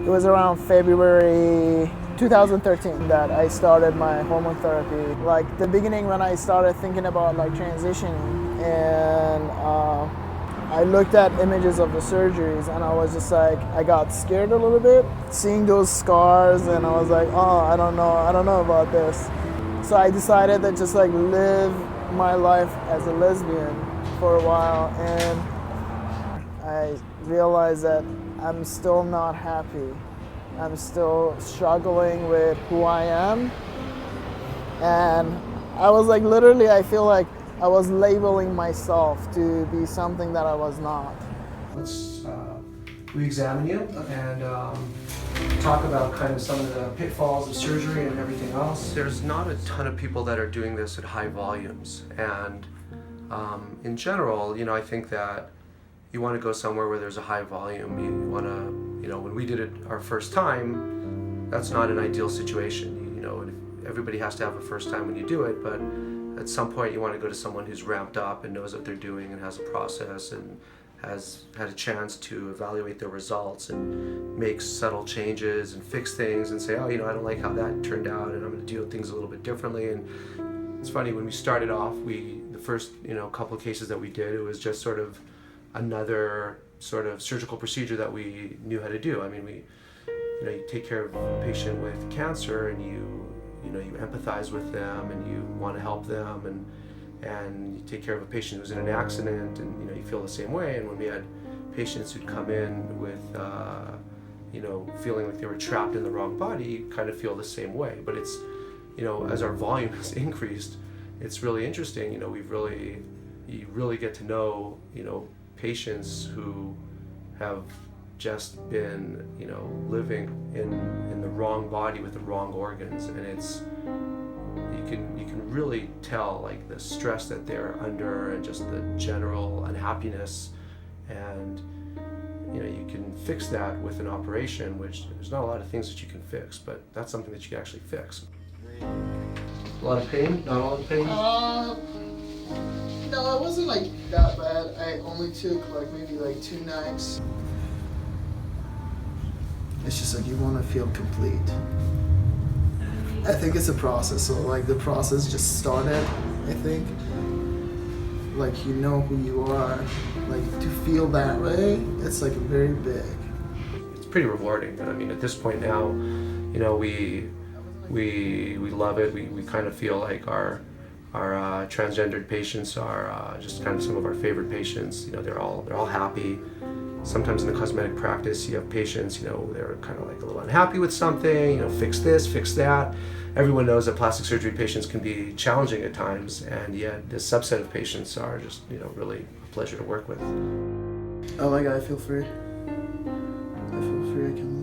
It was around February 2013 that I started my hormone therapy. Like the beginning when I started thinking about like transitioning, and I looked at images of the surgeries and I was just like, I got scared a little bit seeing those scars, and I was like, oh, I don't know about this. So I decided to just like live my life as a lesbian for a while, and I realized that I'm still not happy. I'm still struggling with who I am. And I was like, literally, I feel like I was labeling myself to be something that I was not. Let's re-examine you and talk about kind of some of the pitfalls of surgery and everything else. There's not a ton of people that are doing this at high volumes, and in general, I think that you want to go somewhere where there's a high volume. You want to, when we did it our first time, that's not an ideal situation. Everybody has to have a first time when you do it, but at some point you want to go to someone who's ramped up and knows what they're doing and has a process and has had a chance to evaluate their results and make subtle changes and fix things and say, oh, I don't like how that turned out and I'm going to do things a little bit differently. And it's funny, when we started off, the first couple of cases that we did, it was just sort of another sort of surgical procedure that we knew how to do. I mean, you take care of a patient with cancer, and you empathize with them and you want to help them, and you take care of a patient who's in an accident, and you feel the same way. And when we had patients who'd come in with feeling like they were trapped in the wrong body, you kind of feel the same way. But it's as our volume has increased, it's really interesting. You really get to know patients who have just been living in the wrong body with the wrong organs, and you can really tell like the stress that they're under and just the general unhappiness, and you can fix that with an operation, which there's not a lot of things that you can fix, but that's something that you can actually fix. A lot of pain? Not a lot of pain? No, it wasn't like that bad. I only took like maybe like 2 nights. It's just like you want to feel complete. I think it's a process, so like the process just started, I think. Like who you are, like to feel that way, it's like very big. It's pretty rewarding. I mean, at this point now, we love it. We kind of feel like our transgendered patients are just kind of some of our favorite patients. They're all happy. Sometimes in the cosmetic practice, you have patients, they're kind of like a little unhappy with something, fix this, fix that. Everyone knows that plastic surgery patients can be challenging at times, and yet this subset of patients are just, really a pleasure to work with. Oh my God, I feel free. I feel free, I can